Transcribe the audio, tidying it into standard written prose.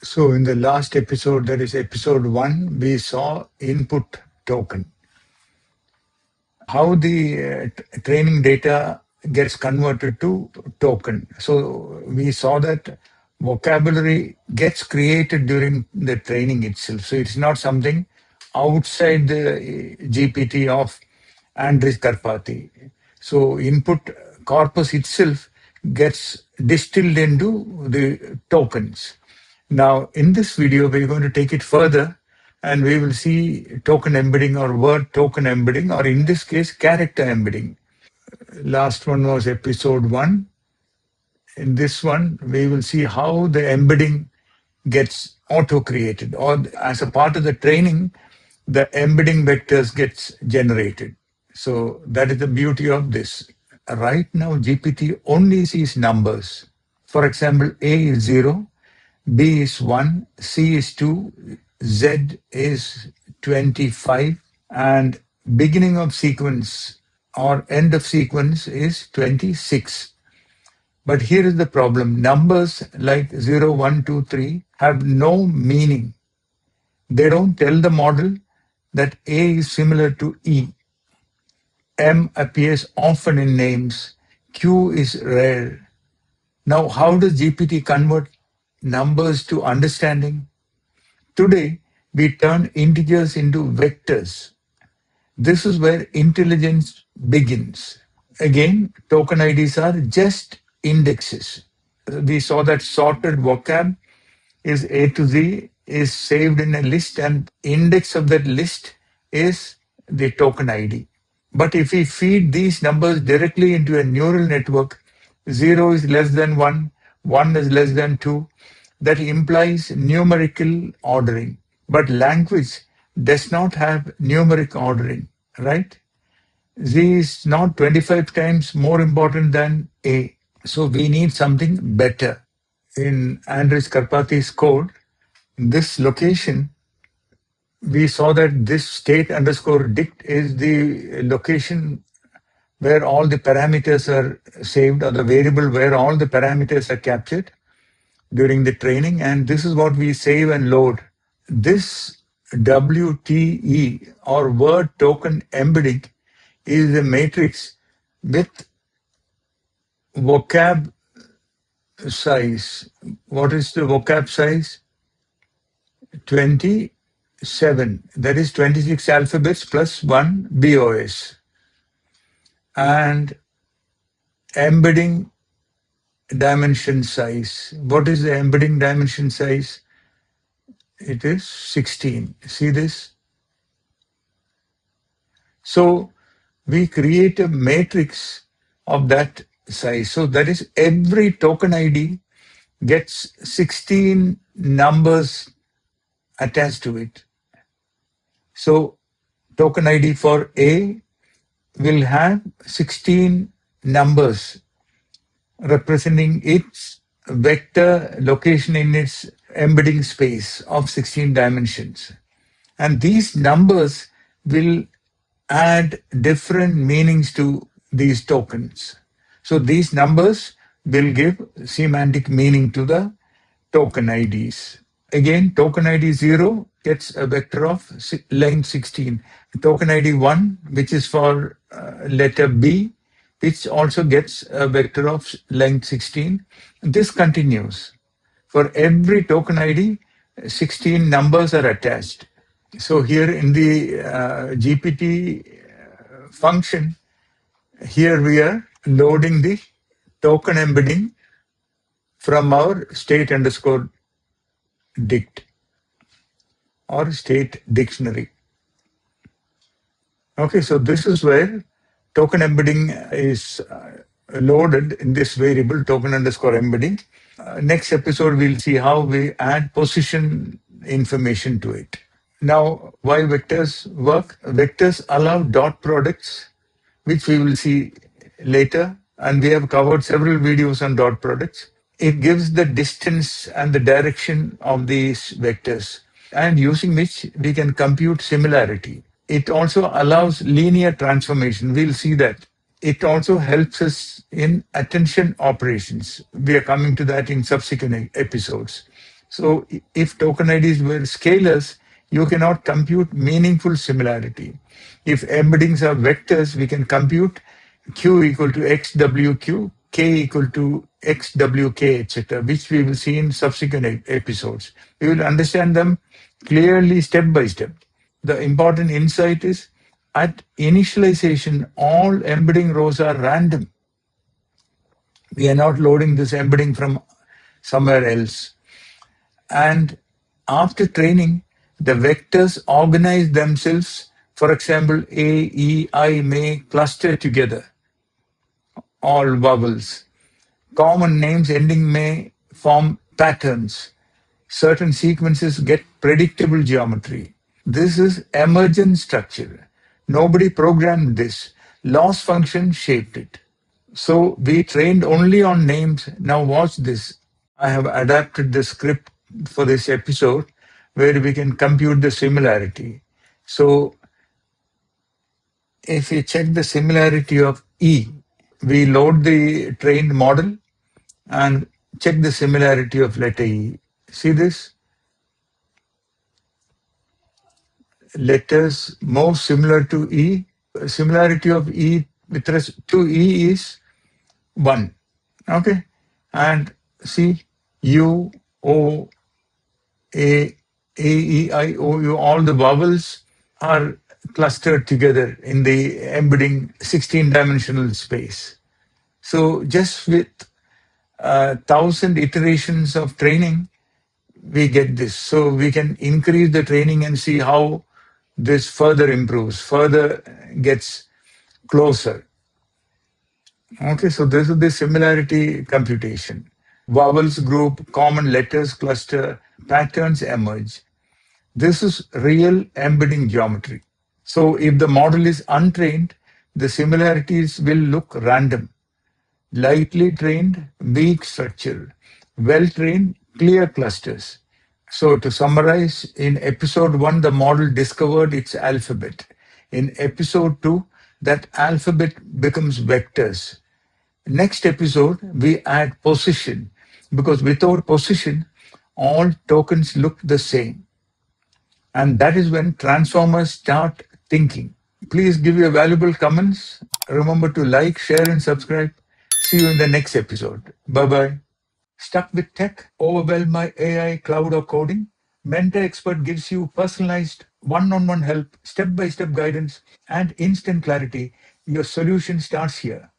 So in the last episode, that is episode 1, we saw input token. How the training data gets converted to token. So we saw that vocabulary gets created during the training itself. So it's not something outside the GPT of Andres Karpathy. So input corpus itself gets distilled into the tokens. Now, in this video, we're going to take it further and we will see token embedding or word token embedding, or in this case, character embedding. Last one was episode 1. In this one, we will see how the embedding gets auto-created, or as a part of the training, the embedding vectors gets generated. So that is the beauty of this. Right now, GPT only sees numbers. For example, A is 0, B is 1, C is 2, Z is 25, and beginning of sequence or end of sequence is 26. But here is the problem. Numbers like 0, 1, 2, 3 have no meaning. They don't tell the model that A is similar to E. M appears often in names. Q is rare. Now, how does GPT convert numbers to understanding? Today, we turn integers into vectors. This is where intelligence begins. Again, token IDs are just indexes. We saw that sorted vocab is A to Z is saved in a list, and index of that list is the token ID. But if we feed these numbers directly into a neural network, 0 is less than 1, 1 is less than 2, that implies numerical ordering. But language does not have numeric ordering, right? Z is not 25 times more important than A. So we need something better. In Andres Karpathy's code, this location, we saw that this state underscore dict is the location where all the parameters are saved, or the variable where all the parameters are captured during the training. And this is what we save and load. This WTE, or word token embedding, is a matrix with vocab size. What is the vocab size? 27. That is 26 alphabets plus 1 BOS. And embedding dimension size. What is the embedding dimension size? It is 16. See this? So we create a matrix of that size. So that is, every token ID gets 16 numbers attached to it. So token ID for A will have 16 numbers representing its vector location in its embedding space of 16 dimensions. And these numbers will add different meanings to these tokens. So these numbers will give semantic meaning to the token IDs. Again, token ID 0 gets a vector of length 16. Token ID 1, which is for letter B, which also gets a vector of length 16. This continues. For every token ID, 16 numbers are attached. So here in the GPT function, here we are loading the token embedding from our state underscore dict or state dictionary. Okay, so this is where token embedding is loaded in this variable token underscore embedding. Next episode, we'll see how we add position information to it. Now, while vectors work, vectors allow dot products, which we will see later, and we have covered several videos on dot products. It gives the distance and the direction of these vectors, and using which we can compute similarity. It also allows linear transformation. We'll see that. It also helps us in attention operations. We are coming to that in subsequent episodes. So if token IDs were scalars, you cannot compute meaningful similarity. If embeddings are vectors, we can compute q equal to xwq, k equal to xwk, etc., which we will see in subsequent episodes. We will understand them clearly step by step. The important insight is at initialization, all embedding rows are random. We are not loading this embedding from somewhere else. And after training, the vectors organize themselves. For example, A, E, I may cluster together, all vowels. Common names ending may form patterns. Certain sequences get predictable geometry. This is emergent structure. Nobody programmed this. Loss function shaped it. So we trained only on names. Now watch this. I have adapted the script for this episode where we can compute the similarity. So if we check the similarity of E, we load the trained model and check the similarity of letter E. See this? Letters more similar to E. Similarity of E with respect to E is 1. Okay? And see, U, O, E, I, O, U, all the vowels are clustered together in the embedding 16-dimensional space. So just with 1,000 iterations of training, we get this. So we can increase the training and see how this further improves, further gets closer. Okay, so this is the similarity computation. Vowels group, common letters cluster, patterns emerge. This is real embedding geometry. So if the model is untrained, the similarities will look random. Lightly trained, weak structure. Well trained, clear clusters. So to summarize, in episode 1, the model discovered its alphabet. In episode 2, that alphabet becomes vectors. Next episode, we add position, because without position, all tokens look the same. And that is when transformers start thinking. Please give your valuable comments. Remember to like, share, and subscribe. See you in the next episode. Bye bye. Stuck with tech? Overwhelmed by AI, cloud, or coding? Mentor Expert gives you personalized one on one help, step by step guidance, and instant clarity. Your solution starts here.